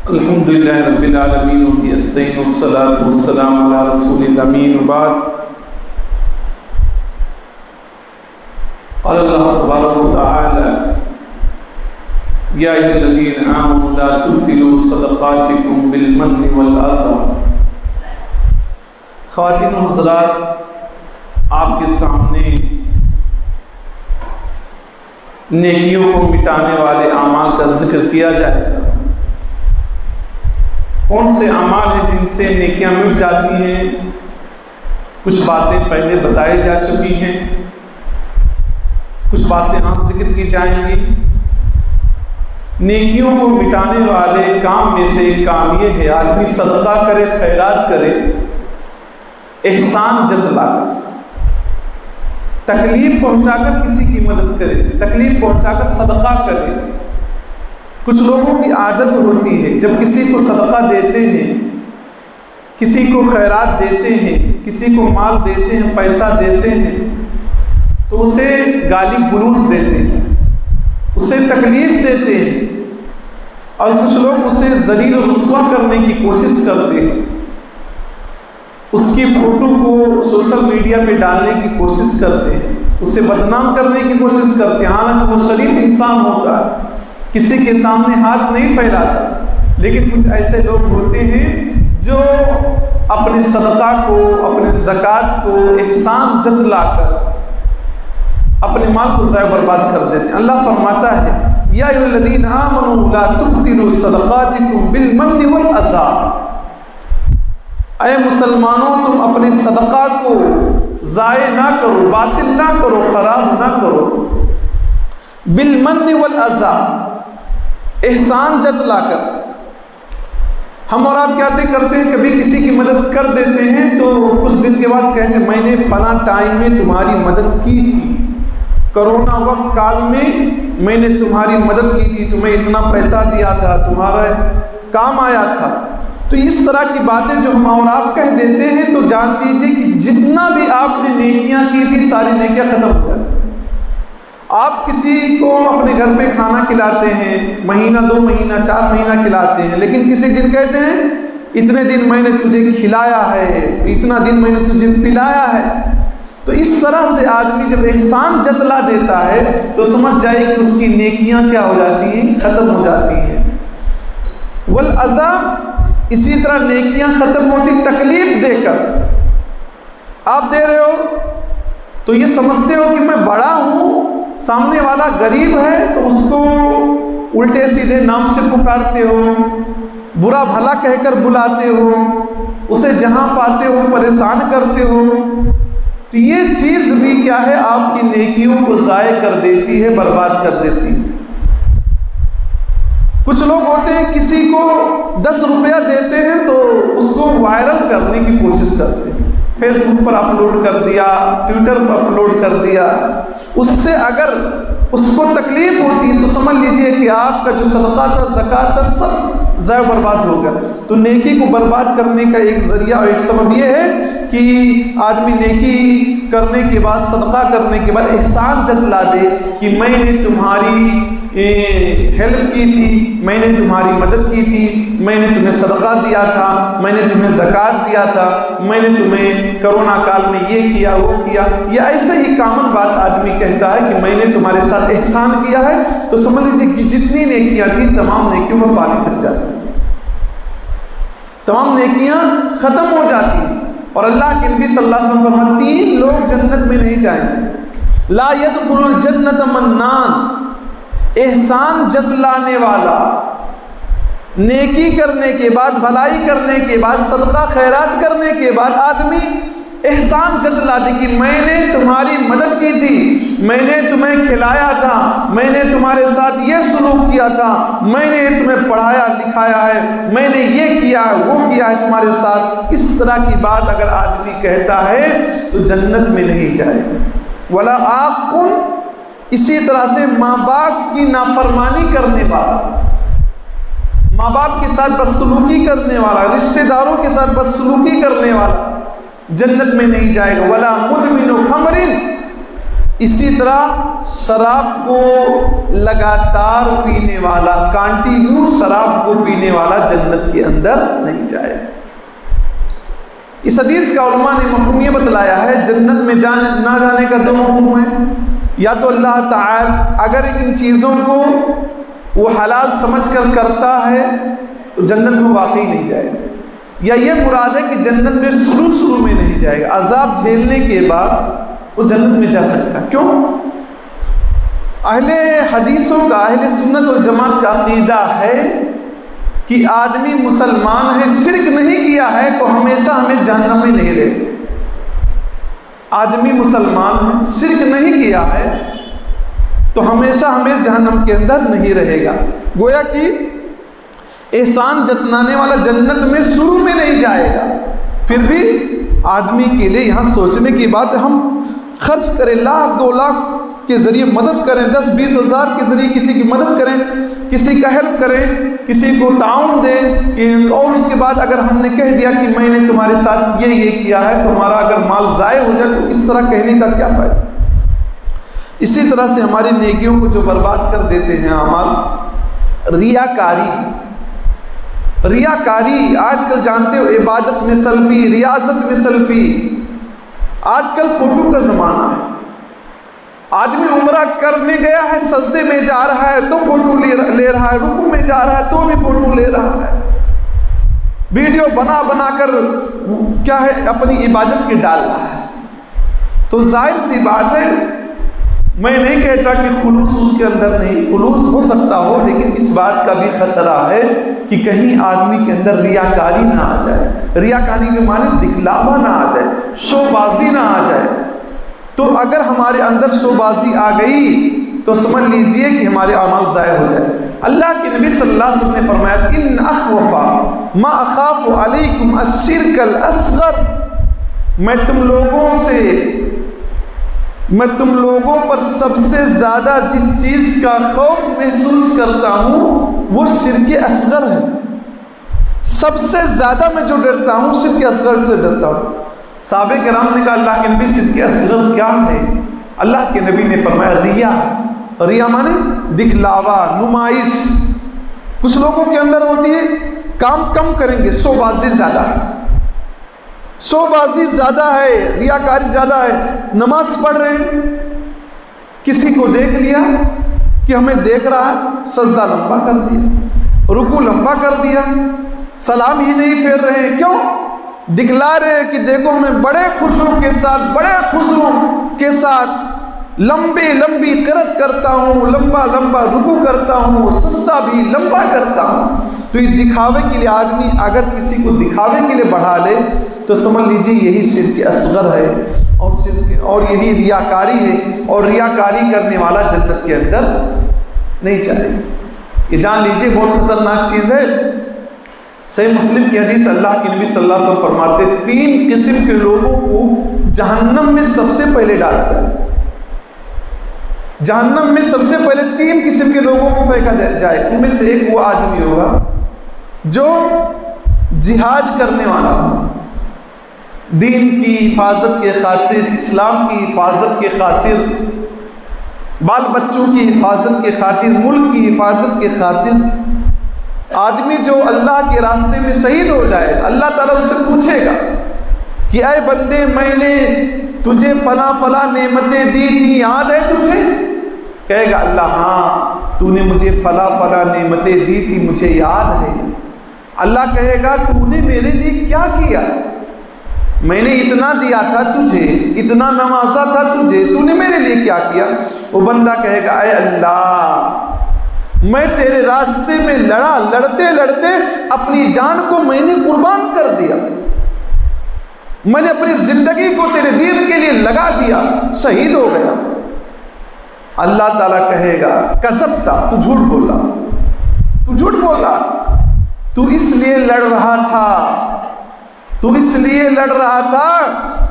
الحمدللہ رب العالمین وبہ نستعین والصلاة والسلام علی رسول الامین وبعد قال اللہ تبارک وتعالی یا ایھا الذین آمنوا لا تبطلوا صدقاتکم بالمن والأذى۔ خواتین و حضرات، آپ کے سامنے نیکیوں کو مٹانے والے اعمال کا ذکر کیا جائے گا۔ کون سے اعمال ہیں جن سے نیکیاں مٹ جاتی ہیں؟ کچھ باتیں پہلے بتائی جا چکی ہیں، کچھ باتیں آج ذکر کی جائیں گی۔ نیکیوں کو مٹانے والے کام میں سے ایک کام یہ ہے آدمی صدقہ کرے، خیرات کرے، احسان جتلا کر، تکلیف پہنچا کر کسی کی مدد کرے، تکلیف پہنچا کر صدقہ کرے۔ کچھ لوگوں کی عادت ہوتی ہے جب کسی کو صدقہ دیتے ہیں، کسی کو خیرات دیتے ہیں، کسی کو مال دیتے ہیں، پیسہ دیتے ہیں، تو اسے گالی گلوچ دیتے ہیں، اسے تکلیف دیتے ہیں، اور کچھ لوگ اسے ذلیل و رسوا کرنے کی کوشش کرتے ہیں، اس کی فوٹو کو سوشل میڈیا پہ ڈالنے کی کوشش کرتے ہیں، اسے بدنام کرنے کی کوشش کرتے ہیں، حالانکہ وہ شریف انسان ہوتا ہے، کسی کے سامنے ہاتھ نہیں پھیلاتا۔ لیکن کچھ ایسے لوگ ہوتے ہیں جو اپنے صدقہ کو، اپنے زکوٰۃ کو احسان جتلا کر اپنے مال کو ضائع برباد کر دیتے ہیں۔ اللہ فرماتا ہے یا ایھا الذین آمنوا لا تبطلوا صدقاتکم بالمن والأذى۔ اے مسلمانوں، تم اپنے صدقہ کو ضائع نہ کرو، باطل نہ کرو، خراب نہ کرو، بالمن والأذى، احسان جتلا کر۔ ہم اور آپ کیا کرتے ہیں، کبھی کسی کی مدد کر دیتے ہیں تو کچھ دن کے بعد کہتے ہیں میں نے فلاں ٹائم میں تمہاری مدد کی تھی، کرونا وقت کال میں نے تمہاری مدد کی تھی، تمہیں اتنا پیسہ دیا تھا، تمہارا کام آیا تھا۔ تو اس طرح کی باتیں جو ہم اور آپ کہہ دیتے ہیں تو جان لیجیے کہ جتنا بھی آپ نے نیکیاں کی تھی ساری نیکیاں ختم ہو جاتی۔ آپ کسی کو اپنے گھر پہ کھانا کھلاتے ہیں، مہینہ، 2 مہینہ، 4 مہینہ کھلاتے ہیں، لیکن کسی دن کہتے ہیں اتنے دن میں نے تجھے کھلایا ہے، اتنا دن میں نے تجھے پلایا ہے۔ تو اس طرح سے آدمی جب احسان جتلا دیتا ہے تو سمجھ جائے کہ اس کی نیکیاں کیا ہو جاتی ہیں، ختم ہو جاتی ہیں۔ والأذى، اسی طرح نیکیاں ختم ہوتی تکلیف دے کر۔ آپ دے رہے ہو تو یہ سمجھتے ہو کہ میں بڑا ہوں، سامنے والا غریب ہے تو اس کو الٹے سیدھے نام سے پکارتے ہو، برا بھلا کہہ کر بلاتے ہو، اسے جہاں پاتے ہو پریشان کرتے ہو۔ تو یہ چیز بھی کیا ہے، آپ کی نیکیوں کو ضائع کر دیتی ہے، برباد کر دیتی ہے۔ کچھ لوگ ہوتے ہیں کسی کو 10 روپیہ دیتے ہیں تو اس کو وائرل کرنے کی کوشش کرتے ہیں، فیس بک پر اپلوڈ کر دیا، ٹویٹر پر اپلوڈ کر دیا۔ اس سے اگر اس کو تکلیف ہوتی ہے تو سمجھ لیجئے کہ آپ کا جو صدقہ تھا، زکوٰۃ تھا، سب ضائع برباد ہو گیا۔ تو نیکی کو برباد کرنے کا ایک ذریعہ اور ایک سبب یہ ہے کہ آدمی نیکی کرنے کے بعد، صدقہ کرنے کے بعد احسان جتلا دے کہ میں نے تمہاری ہیلپ کی تھی، میں نے تمہاری مدد کی تھی، میں نے تمہیں صدقہ دیا تھا، میں نے تمہیں زکوٰۃ دیا تھا، میں نے تمہیں کرونا کال میں یہ کیا، وہ کیا۔ یا ایسے ہی کامن بات آدمی کہتا ہے کہ میں نے تمہارے ساتھ احسان کیا ہے، تو سمجھ لیجیے کہ جتنی نیکیاں تھیں تمام نیکیوں میں پانی پھر جاتا ہے، تمام نیکیاں ختم ہو جاتی ہیں۔ اور اللہ کے نبی صلی اللہ علیہ وسلم فرماتے ہیں 3 لوگ جنت میں نہیں جائیں گے۔ لا يدخل الجنت منان، احسان جتلانے والا، نیکی کرنے کے بعد، بھلائی کرنے کے بعد، صدقہ خیرات کرنے کے بعد آدمی احسان جتلا دے کہ میں نے تمہاری مدد کی تھی، میں نے تمہیں کھلایا تھا، میں نے تمہارے ساتھ یہ سلوک کیا تھا، میں نے تمہیں پڑھایا لکھایا ہے، میں نے یہ کیا ہے، وہ کیا ہے تمہارے ساتھ۔ اس طرح کی بات اگر آدمی کہتا ہے تو جنت میں نہیں جائے گا۔ ولا عاق، اسی طرح سے ماں باپ کی نافرمانی کرنے والا، ماں باپ کے ساتھ بدسلوکی کرنے والا، رشتہ داروں کے ساتھ بدسلوکی کرنے والا جنت میں نہیں جائے گا۔ ولا مدمن خمر، اسی طرح شراب کو لگاتار پینے والا، کانٹینیو شراب کو پینے والا جنت کے اندر نہیں جائے۔ اس حدیث کا علماء نے مفہوم یہ بتلایا ہے، جنت میں نہ جانے کا دو مفہوم ہے، یا تو اللہ تعالی اگر ان چیزوں کو وہ حلال سمجھ کر کرتا ہے تو جنت میں واقعی نہیں جائے، یا یہ مراد ہے کہ جنت میں شروع میں نہیں جائے گا، عذاب جھیلنے کے بعد وہ جنت میں جا سکتا ہے۔ کیوں؟ اہل حدیثوں کا، اہل سنت والجماعت کا عقیدہ ہے کہ آدمی مسلمان ہے، شرک نہیں کیا ہے تو ہمیشہ ہمیں جہنم میں نہیں رہے۔ آدمی مسلمان ہے، شرک نہیں کیا ہے تو ہمیشہ ہمیں جہنم کے اندر نہیں رہے گا۔ گویا کہ احسان جتلانے والا جنت میں شروع میں نہیں جائے گا۔ پھر بھی آدمی کے لیے یہاں سوچنے کی بات ہے، ہم خرچ کریں، 1,00,000 2 لاکھ کے ذریعے مدد کریں، 10-20 ہزار کے ذریعے کسی کی مدد کریں، کسی کا ہیلپ کریں، کسی کو تعاون دیں، اور اس کے بعد اگر ہم نے کہہ دیا کہ میں نے تمہارے ساتھ یہ کیا ہے تو ہمارا اگر مال ضائع ہو جائے تو اس طرح کہنے کا کیا فائدہ؟ اسی طرح سے ہماری نیکیوں کو جو برباد کر دیتے ہیں اعمال، ریاکاری آج کل جانتے ہو، عبادت میں سیلفی، ریاضت میں سیلفی، آج کل فوٹو کا زمانہ ہے۔ آدمی عمرہ کرنے گیا ہے، سجدے میں جا رہا ہے تو فوٹو لے رہا ہے، رکوع میں جا رہا ہے تو بھی فوٹو لے رہا ہے، ویڈیو بنا کر کیا ہے اپنی عبادت کے ڈال رہا ہے۔ تو ظاہر سی بات ہے، میں نہیں کہتا کہ خلوص اس کے اندر نہیں، خلوص ہو سکتا ہو، لیکن اس بات کا بھی خطرہ ہے کہ کہیں آدمی کے اندر ریاکاری نہ آ جائے۔ ریاکاری کے معنی دکھلاوا نہ آ جائے، شو بازی نہ آ جائے۔ تو اگر ہمارے اندر شو بازی آ گئی تو سمجھ لیجئے کہ ہمارے اعمال ضائع ہو جائے۔ اللہ کے نبی صلی اللہ علیہ وسلم نے فرمایا ان اخوف ما اخاف علیکم الشرک الاصغر، میں تم لوگوں پر سب سے زیادہ جس چیز کا خوف محسوس کرتا ہوں وہ شرک اصغر ہے۔ سب سے زیادہ میں جو ڈرتا ہوں شرک اصغر سے ڈرتا ہوں۔ صحابہ کرام نے کہا اللہ کے نبی شرک اصغر کیا ہے؟ اللہ کے نبی نے فرمایا ریا مانے دکھلاوا، نمائش۔ کچھ لوگوں کے اندر ہوتی ہے کام کم کریں گے، شو بازی زیادہ ہے، شو بازی زیادہ ہے، ریاکاری زیادہ ہے۔ نماز پڑھ رہے ہیں، کسی کو دیکھ لیا کہ ہمیں دیکھ رہا ہے، سجدہ لمبا کر دیا، رکوع لمبا کر دیا، سلام ہی نہیں پھیر رہے ہیں۔ کیوں؟ دکھلا رہے ہیں کہ دیکھو میں بڑے خشوع کے ساتھ لمبی قرات کرتا ہوں، لمبا رکوع کرتا ہوں، سجدہ بھی لمبا کرتا ہوں۔ تو یہ دکھاوے کے لیے آدمی اگر کسی کو دکھاوے کے لیے بڑھا لے تو سمجھ لیجیے یہی شرک اصغر ہے اور یہی ریاکاری ہے، اور ریاکاری کرنے والا جنت کے اندر نہیں جائے۔ یہ جان لیجیے بہت خطرناک چیز ہے۔ صحیح مسلم کی حدیث اللہ کے نبی صلی اللہ علیہ وسلم فرماتے 3 قسم کے لوگوں کو جہنم میں سب سے پہلے ڈالا جائے۔ جہنم میں سب سے پہلے 3 قسم کے لوگوں کو پھینکا جائے۔ ان میں سے ایک وہ آدمی ہوگا جو جہاد کرنے والا ہو، دین کی حفاظت کے خاطر، اسلام کی حفاظت کے خاطر، بال بچوں کی حفاظت کے خاطر، ملک کی حفاظت کے خاطر آدمی جو اللہ کے راستے میں شہید ہو جائے، اللہ تعالیٰ اس سے پوچھے گا کہ اے بندے میں نے تجھے فلاں نعمتیں دی تھی، یاد ہے تجھے؟ کہے گا اللہ ہاں تو نے مجھے فلاں نعمتیں دی تھی، مجھے یاد ہے۔ اللہ کہے گا تو نے میرے لیے کیا کیا؟ میں نے اتنا دیا تھا تجھے، اتنا نوازا تھا تجھے، تو نے میرے لیے کیا کیا؟ وہ بندہ کہے گا اے اللہ میں تیرے راستے میں لڑتے اپنی جان کو میں نے قربان کر دیا، میں نے اپنی زندگی کو تیرے دین کے لیے لگا دیا، شہید ہو گیا۔ اللہ تعالیٰ کہے گا کذبتا، تو جھوٹ بولا، تو اس لیے لڑ رہا تھا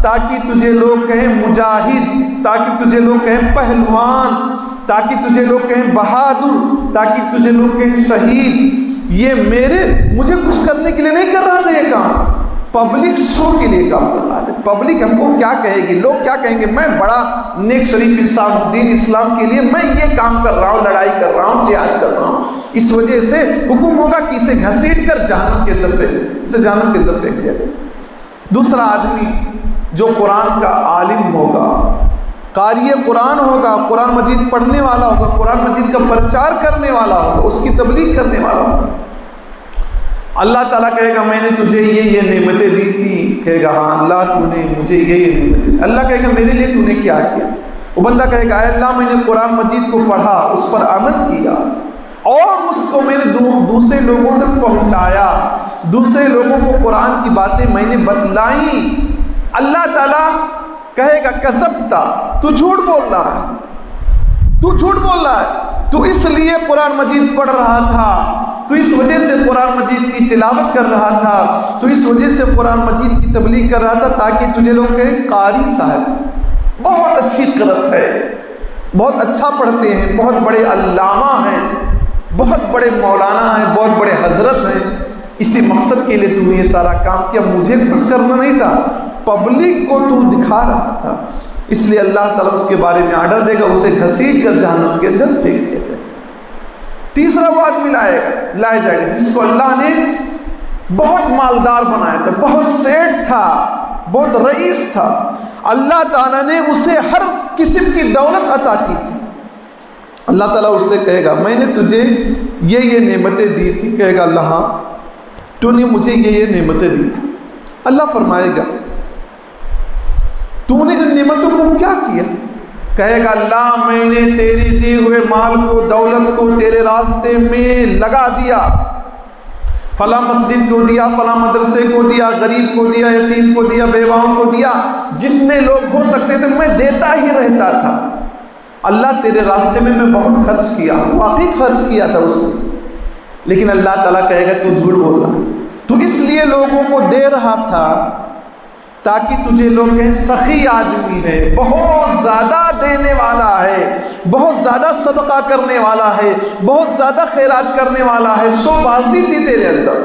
تاکہ تجھے لوگ کہیں مجاہد، تاکہ تجھے لوگ کہیں پہلوان، تاکہ تجھے لوگ کہیں بہادر، تاکہ تجھے لوگ کہیں شہید۔ یہ مجھے کچھ کرنے کے لیے نہیں کر رہا تھا یہ کام، پبلک شو کے لیے کام کر رہا تھا. پبلک ہم کو کیا کہے گی, لوگ کیا کہیں گے, میں بڑا نیک شریف انسان ہوں, دین اسلام کے لیے میں یہ کام کر رہا ہوں, لڑائی کر رہا ہوں, جہاد کر رہا ہوں, اس وجہ سے حکم ہوگا کہ اسے گھسیٹ کر جہنم کے اندر پھینک دیا جائے. دوسرا آدمی جو قرآن کا عالم ہوگا, قاری قرآن ہوگا, قرآن مجید پڑھنے والا ہوگا, قرآن مجید کا پرچار کرنے والا ہوگا, اس کی تبلیغ کرنے والا ہوگا. اللہ تعالیٰ کہے گا میں نے تجھے یہ نعمتیں دی تھی, کہے گا ہاں اللہ تو نے مجھے یہ نعمتیں دی. اللہ کہے گا میرے لیے تو نے کیا کیا؟ وہ بندہ کہے گا اے اللہ میں نے قرآن مجید کو پڑھا, اس پر عمل کیا, اور اس کو میں نے دوسرے لوگوں تک پہنچایا, دوسرے لوگوں کو قرآن کی باتیں میں نے بتلائیں. اللہ تعالیٰ کہے گا کذبتا, تو جھوٹ بول رہا ہے, تو جھوٹ بول رہا ہے, تو اس لیے قرآن مجید پڑھ رہا تھا, تو اس وجہ سے قرآن مجید کی تلاوت کر رہا تھا, تو اس وجہ سے قرآن مجید کی تبلیغ کر رہا تھا, تاکہ تجھے لوگ کہیں قاری صاحب, بہت اچھی قرأت ہے, بہت اچھا پڑھتے ہیں, بہت بڑے علامہ ہیں, بہت بڑے مولانا ہیں, بہت بڑے حضرت ہیں. اسی مقصد کے لیے تو نے یہ سارا کام کیا, مجھے خوش کرنا نہیں تھا, پبلک کو تو دکھا رہا تھا. اس لیے اللہ تعالیٰ اس کے بارے میں آرڈر دے گا, اسے گھسیٹ کر جہنم کے اندر پھینک دیا جائے. تیسرا وہ آدمی لایا جائے گا جس کو اللہ نے بہت مالدار بنایا تھا, بہت سیٹ تھا, بہت رئیس تھا. اللہ تعالیٰ نے اسے ہر قسم کی دولت عطا کی تھی. اللہ تعالیٰ اس سے کہے گا میں نے تجھے یہ نعمتیں دی تھی, کہے گا اللہ ہاں تو نے مجھے یہ نعمتیں دی تھی. اللہ فرمائے گا تو نے ان نعمتوں کو کیا کیا؟ کہے گا اللہ میں نے تیرے دیے ہوئے مال کو, دولت کو تیرے راستے میں لگا دیا, فلاں مسجد کو دیا, فلاں مدرسے کو دیا, غریب کو دیا, یتیم کو دیا, بیواؤں کو دیا, جتنے لوگ ہو سکتے تھے میں دیتا ہی رہتا تھا. اللہ تیرے راستے میں بہت خرچ کیا, واقعی خرچ کیا تھا اس نے. لیکن اللہ تعالیٰ کہے گا تو جھوٹ بول رہا ہے, تو اس لیے لوگوں کو دے رہا تھا تاکہ تجھے لوگ کہیں سخی آدمی ہے, بہت زیادہ دینے والا ہے, بہت زیادہ صدقہ کرنے والا ہے, بہت زیادہ خیرات کرنے والا ہے. شو بازی تھی تیرے اندر.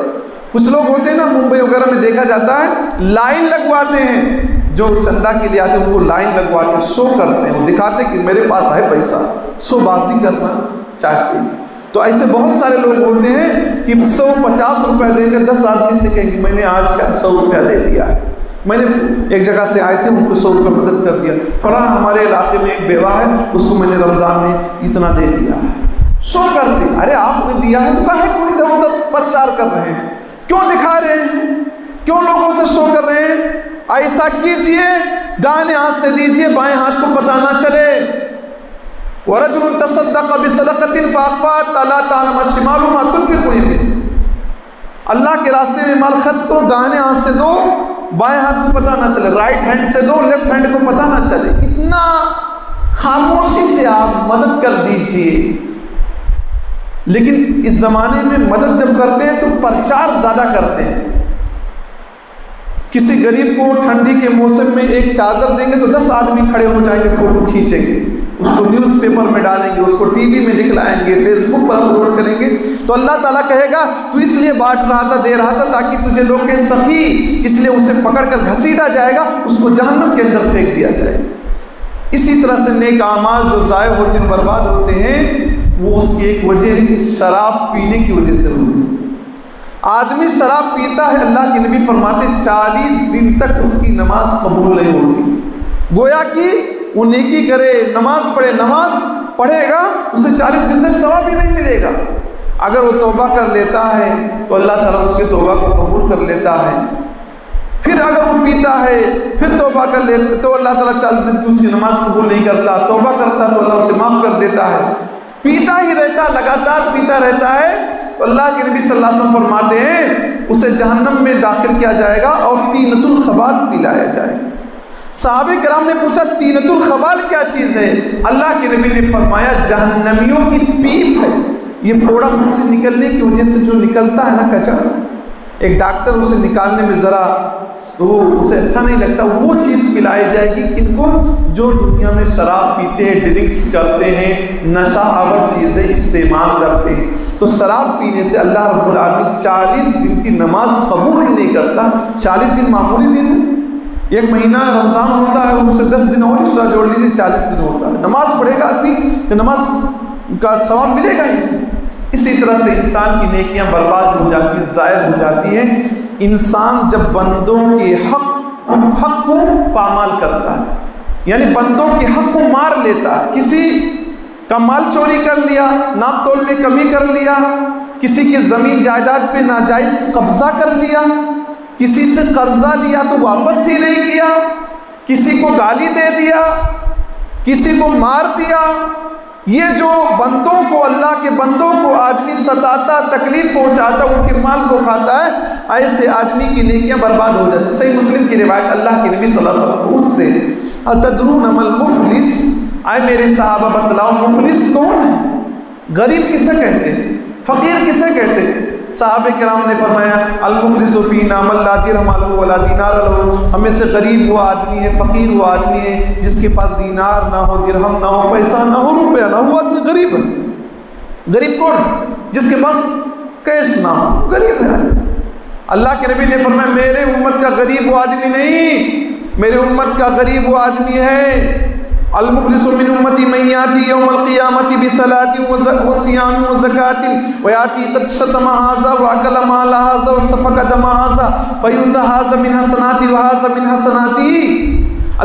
کچھ لوگ ہوتے ہیں نا, ممبئی وغیرہ میں دیکھا جاتا ہے, لائن لگواتے ہیں, جو چندہ کے لیے آتے ہیں وہ لائن لگواتے ہیں, شو کرتے ہیں, وہ دکھاتے کہ میرے پاس ہے پیسہ, شو بازی کرنا چاہتے ہیں. تو ایسے بہت سارے لوگ ہوتے ہیں کہ 150 روپے دیں گے, 10 آدمی سے کہیں گے میں نے آج کا 100 روپیہ دے دیا ہے, میں نے ایک جگہ سے آئے تھے ان کو 100 روپے مدد کر دیا, فلاں ہمارے علاقے میں ایک بیوہ ہے اس کو میں نے رمضان میں اتنا دے دیا ہے. شو کرتے, ارے آپ نے دیا ہے تو کہا ہے کوئی ادھر ادھر پرچار کر رہے ہیں, کیوں دکھا رہے ہیں, کیوں لوگوں سے شو کر رہے ہیں؟ ایسا کیجئے دائیں ہاتھ سے دیجئے, بائیں ہاتھ کو پتہ نہ چلے. وَرَجُلٌ تَصَدَّقَ بِصَدَقَةٍ فَأَخْفَاهَا لَا تَعْلَمُ شِمَالُهُ مَا تُنْفِقُ يَمِينُهُ. اللہ کے راستے میں مال خرچ کرو, دائیں ہاتھ سے دو, بائیں ہاتھ کو پتہ نہ چلے, رائٹ ہینڈ سے دو, لیفٹ ہینڈ کو پتہ نہ چلے. اتنا خاموشی سے آپ مدد کر دیجئے. لیکن اس زمانے میں مدد جب کرتے ہیں تو پرچار زیادہ کرتے ہیں. کسی غریب کو ٹھنڈی کے موسم میں ایک چادر دیں گے تو 10 آدمی کھڑے ہو جائیں گے, فوٹو کھینچیں گے, اس کو نیوز پیپر میں ڈالیں گے, اس کو ٹی وی میں دکھلائیں گے, فیس بک پر اپلوڈ کریں گے. تو اللہ تعالیٰ کہے گا تو اس لیے بانٹ رہا تھا, دے رہا تھا تاکہ تجھے لوگ کہیں سخی, اس لیے اسے پکڑ کر گھسیٹا جائے گا, اس کو جہنم کے اندر پھینک دیا جائے گا. اسی طرح سے نیک اعمال جو ضائع ہوتے ہیں, برباد ہوتے ہیں, وہ اس کی ایک وجہ ہے کہ شراب پینے کی وجہ سے ہوتی ہے. آدمی شراب پیتا ہے, اللہ کے نبی فرماتے 40 دن تک اس کی نماز قبول نہیں ہوتی. گویا کہ وہ نیکی کرے, نماز پڑھے گا, اسے 40 دن تک ثواب بھی نہیں ملے گا. اگر وہ توبہ کر لیتا ہے تو اللہ تعالیٰ اس کے توبہ کو قبول کر لیتا ہے. پھر اگر وہ پیتا ہے, پھر توبہ کر لیتا تو اللہ تعالیٰ 40 دن کی اس کی نماز قبول نہیں کرتا. توبہ کرتا تو اللہ اسے معاف کر دیتا ہے. پیتا ہی رہتا, لگاتار پیتا رہتا ہے, تو اللہ کے نبی صلی اللہ علیہ وسلم فرماتے ہیں اسے جہنم میں داخل کیا جائے گا اور طینۃ الخبال پلایا جائے گا. صحابہ کرام نے پوچھا طینۃ الخبال کیا چیز ہے؟ اللہ کے نبی نے فرمایا جہنمیوں کی پیپ ہے. یہ پھوڑا منہ سے نکلنے کی وجہ سے جو نکلتا ہے نا کچرا, ایک ڈاکٹر اسے نکالنے میں ذرا وہ اسے اچھا نہیں لگتا، وہ چیز پلائی جائے گی کن کو؟ جو دنیا میں شراب پیتے ہیں، ڈرنکس کرتے ہیں، نشہ آور چیزیں استعمال کرتے ہیں۔ تو شراب پینے سے اللہ رب العالمین 40 دن کی نماز قبول ہی نہیں کرتا۔ 40 دن معمولی دن ہے، ایک مہینہ رمضان ہوتا ہے، اس سے 10 دن اور ایکسٹرا جوڑ لیجیے، 40 دن ہوتا ہے۔ نماز پڑھے گا آدمی کہ نماز کا ثواب ملے گا ہی۔ اسی طرح سے انسان کی نیکیاں برباد ہو جاتی ہیں، ضائع ہو جاتی ہیں۔ انسان جب بندوں کے حق کو پامال کرتا ہے، یعنی بندوں کے حق کو مار لیتا ہے، کسی کا مال چوری کر لیا، ناپ تول میں کمی کر لیا، کسی کی زمین جائیداد پہ ناجائز قبضہ کر لیا، کسی سے قرضہ لیا تو واپس ہی نہیں کیا، کسی کو گالی دے دیا، کسی کو مار دیا، یہ جو بندوں کو، اللہ کے بندوں کو آدمی ستاتا، تکلیف پہنچاتا، ان کے مال کو کھاتا ہے، ایسے آدمی کی نیکیاں برباد ہو جاتی۔ صحیح مسلم کی روایت، اللہ کے نبی صلی اللہ علیہ وسلم پوچھتے ہیں اتدرون ما المفلس، آئے میرے صحابہ بتلاؤ مفلس کون ہے؟ غریب کسے کہتے ہیں؟ فقیر کسے کہتے ہیں؟ صحابہ کرام نے فرمایا المفلس فینا من لا درہم لہ ولا دینار لہ، ہمیں سے غریب وہ آدمی ہے، فقیر وہ آدمی ہے جس کے پاس دینار نہ ہو، درہم نہ ہو، پیسہ نہ ہو، روپیہ نہ ہو، وہ آدمی غریب ہے۔ غریب کون ہے؟ جس کے پاس کیش نہ ہو، غریب ہے۔ اللہ کے نبی نے فرمایا میرے امت کا غریب وہ آدمی نہیں، میرے امت کا غریب وہ آدمی ہے المفلس من امتی من یاتی یوم القیامت بصلاۃ وصیام وزکاۃ ویاتی قد شتم ھذا واکل مال ھذا وسفک دم ھذا فیؤتی ھذا من حسناتی وھذا من حسناتی۔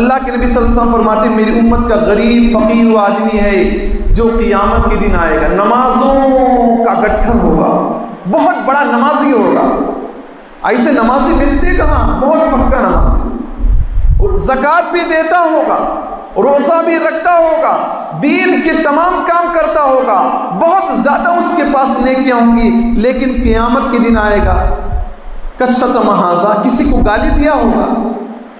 اللہ کے نبی صلی اللہ علیہ وسلم فرماتے ہیں میری امت کا غریب فقیر وہ آدمی ہے جو قیامت کے دن آئے گا، نمازوں کا گٹھن ہوگا، بہت بڑا نمازی ہوگا۔ ایسے نمازی ملتے کہاں؟ بہت پکا نمازی، زکوٰۃ بھی دیتا ہوگا، روزہ بھی رکھتا ہوگا، دین کے تمام کام کرتا ہوگا، بہت زیادہ اس کے پاس نیکیاں ہوں گی، لیکن قیامت کے دن آئے گا کشتم ھذا، کسی کو گالی دیا ہوگا،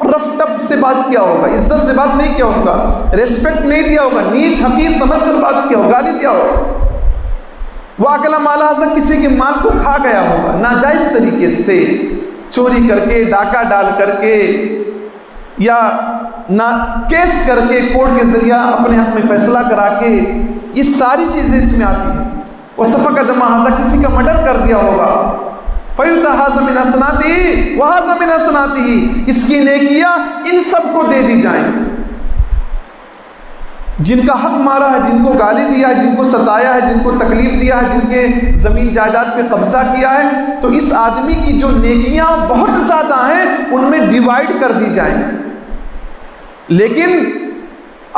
رف ٹپ سے بات کیا ہوگا، عزت سے بات نہیں کیا ہوگا، ریسپیکٹ نہیں دیا ہوگا، نیچ حقیر سمجھ کر بات کیا ہوگا، گالی دیا ہوگا۔ واکل مال ھذا، کسی کے مال کو کھا گیا ہوگا ناجائز طریقے سے، چوری کر کے، ڈاکہ ڈال کر کے، یا نہ کیس کر کے، کورٹ کے ذریعہ اپنے حق میں فیصلہ کرا کے، یہ ساری چیزیں اس میں آتی ہیں۔ وسفک دم ھذا، کسی کا مرڈر کر دیا ہوگا، فیؤتی ھذا من حسناتہ وھذا من حسناتہ، اس کی نیکیاں ان سب کو دے دی جائیں۔ جن کا حق مارا ہے، جن کو گالی دیا ہے، جن کو ستایا ہے، جن کو تکلیف دیا ہے، جن کے زمین جائیداد پہ قبضہ کیا ہے، تو اس آدمی کی جو نیکیاں بہت زیادہ ہیں ان میں ڈیوائیڈ کر دی جائیں۔ لیکن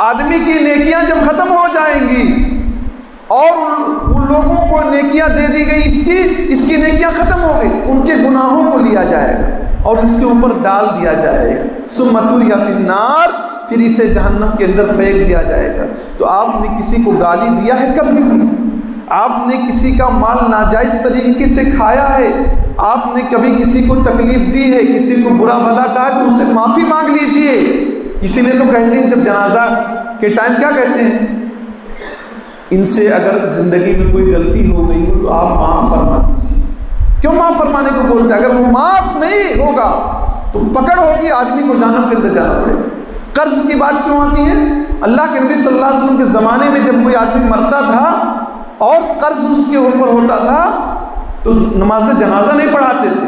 آدمی کی نیکیاں جب ختم ہو جائیں گی اور ان لوگوں کو نیکیاں دے دی گئی، اس کی نیکیاں ختم ہو گئی، ان کے گناہوں کو لیا جائے گا اور اس کے اوپر ڈال دیا جائے گا، ثم تُرِیَ فِی النَّارِ، پھر اسے جہنم کے اندر پھینک دیا جائے گا۔ تو آپ نے کسی کو گالی دیا ہے کبھی بھی؟ آپ نے کسی کا مال ناجائز طریقے سے کھایا ہے؟ آپ نے کبھی کسی کو تکلیف دی ہے، کسی کو برا بھلا کہا تو اس سے معافی مانگ لیجئے۔ اسی لیے تو کہتے ہیں جب جنازہ کے ٹائم کیا کہتے ہیں؟ ان سے اگر زندگی میں کوئی غلطی ہو گئی ہو تو آپ معاف فرما دیجیے۔ کیوں معاف فرمانے کو بولتے ہیں؟ اگر وہ معاف نہیں ہوگا تو پکڑ ہوگی، آدمی کو جہنم کے اندر جانا پڑے گا۔ قرض کی بات کیوں آتی ہے؟ اللہ کے نبی صلی اللہ علیہ وسلم کے زمانے میں جب کوئی آدمی مرتا تھا اور قرض اس کے اوپر ہوتا تھا تو نماز جنازہ نہیں پڑھاتے تھے،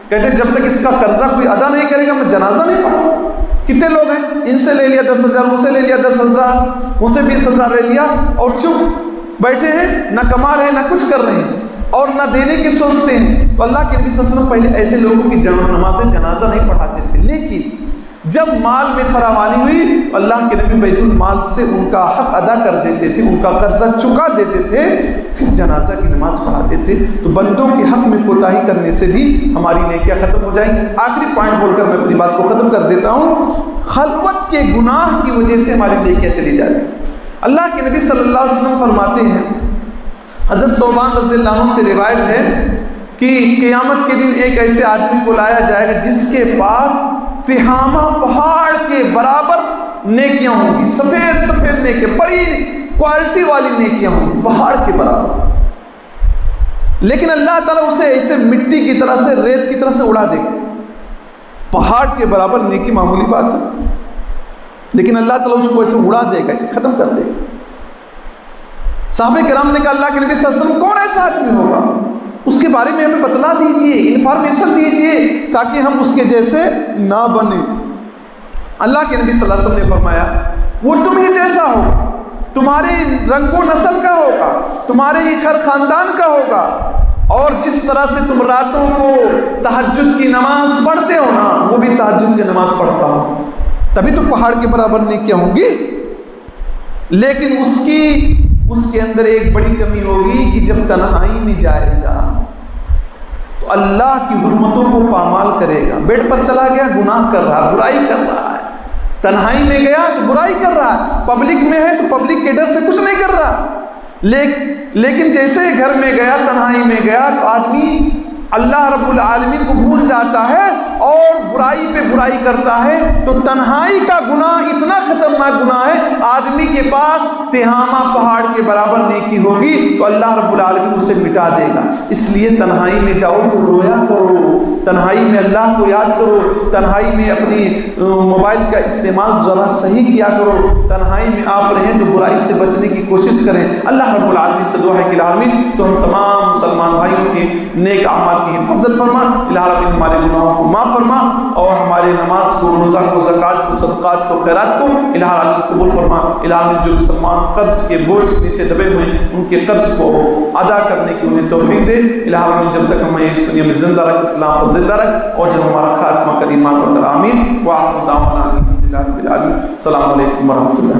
کہتے جب تک اس کا قرضہ کوئی ادا نہیں کرے گا میں جنازہ نہیں پڑھاؤں۔ کتنے لوگ ہیں؟ ان سے لے لیا 10,000، ان سے لے لیا 10,000، ان سے 20,000 لے لیا اور چپ بیٹھے ہیں، نہ کما رہے ہیں نہ کچھ کر رہے ہیں اور نہ دینے کی سوچتے ہیں۔ تو اللہ کے نبی صلی اللہ علیہ وسلم پہلے ایسے لوگوں کی نماز جنازہ نہیں پڑھاتے تھے، لیکن جب مال میں فراوانی ہوئی اللہ کے نبی بیت المال سے ان کا حق ادا کر دیتے تھے، ان کا قرضہ چکا دیتے تھے، پھر جنازہ کی نماز پڑھاتے تھے۔ تو بندوں کے حق میں کوتاہی کرنے سے بھی ہماری نیکیاں ختم ہو جائیں گی۔ آخری پوائنٹ بول کر میں اپنی بات کو ختم کر دیتا ہوں۔ خلوت کے گناہ کی وجہ سے ہماری نیکیاں چلی جاتی ہیں۔ اللہ کے نبی صلی اللہ علیہ وسلم فرماتے ہیں، حضرت ثوبان رضی اللہ عنہ سے روایت ہے کہ قیامت کے دن ایک ایسے آدمی کو لایا جائے گا جس کے پاس تہامہ پہاڑ کے برابر نیکیاں ہوں گی، سفید سفید نیکیاں، بڑی کوالٹی والی نیکیاں ہوں گی، پہاڑ کے برابر۔ لیکن اللہ تعالیٰ اسے ایسے مٹی کی طرح سے، ریت کی طرح سے اڑا دے گا۔ پہاڑ کے برابر نیکی معمولی بات ہے، لیکن اللہ تعالیٰ اس کو ایسے اڑا دے گا، ایسے ختم کر دے گا۔ صحابہ کرام نے کہا اللہ کے نبی صلی اللہ علیہ وسلم کون ایسا آدمی ہوگا، اس کے بارے میں ہمیں بتلا دیجئے، انفارمیشن دیجئے تاکہ ہم اس کے جیسے نہ بنیں۔ اللہ کے نبی صلی اللہ علیہ وسلم نے فرمایا وہ تم ہی جیسا ہوگا، تمہارے رنگ و نسل کا ہوگا، تمہارے ہی خیر خاندان کا ہوگا، اور جس طرح سے تم راتوں کو تہجد کی نماز پڑھتے ہو نا، وہ بھی تہجد کی نماز پڑھتا ہو، تبھی تو پہاڑ کے برابر نیکیاں ہوں گی۔ لیکن اس کے اندر ایک بڑی کمی ہوگی کہ جب تنہائی میں جائے گا تو اللہ کی حرمتوں کو پامال کرے گا۔ بیڈ پر چلا گیا، گناہ کر رہا، برائی کر رہا ہے، تنہائی میں گیا تو برائی کر رہا ہے، پبلک میں ہے تو پبلک کے ڈر سے کچھ نہیں کر رہا، لیکن جیسے ہی گھر میں گیا، تنہائی میں گیا تو آدمی اللہ رب العالمین کو بھول جاتا ہے اور برائی پہ برائی کرتا ہے۔ تو تنہائی کا گناہ اتنا خطرناک گناہ ہے، آدمی کے پاس تہامہ پہاڑ کے برابر نیکی ہوگی تو اللہ رب العالمین اسے مٹا دے گا۔ اس لیے تنہائی میں جاؤ تو رویا کرو، تنہائی میں اللہ کو یاد کرو، تنہائی میں اپنی موبائل کا استعمال ذرا صحیح کیا کرو، تنہائی میں آپ رہیں تو برائی سے بچنے کی کوشش کریں۔ اللہ رب العالمین سے دعا ہے کہ العالمین تو ہم تمام مسلمان بھائیوں کے نیک اعمال کی حفاظت فرما، العالمین ہمارے گناہوں کو معاف فرما، اور ہمارے نماز کو، روزہ کو، زکوٰۃ کو، صدقات کو، خیرات کو العالمین قبول فرما۔ العالمین جو مسلمان قرض کے بوجھ کے نیچے دبے ہوئے ہیں ان کے قرض کو ادا کرنے کی انہیں توفیق دے۔ العالمین جب تک ہمیں اس دنیا میں زندہ رکھ، اسلام پر زندہ رکھ، اور جب ہمارا خاتمہ کریم پر آمین۔ وآخر دعوانا الحمدللہ رب العالمین۔ السلام علیکم ورحمۃ اللہ۔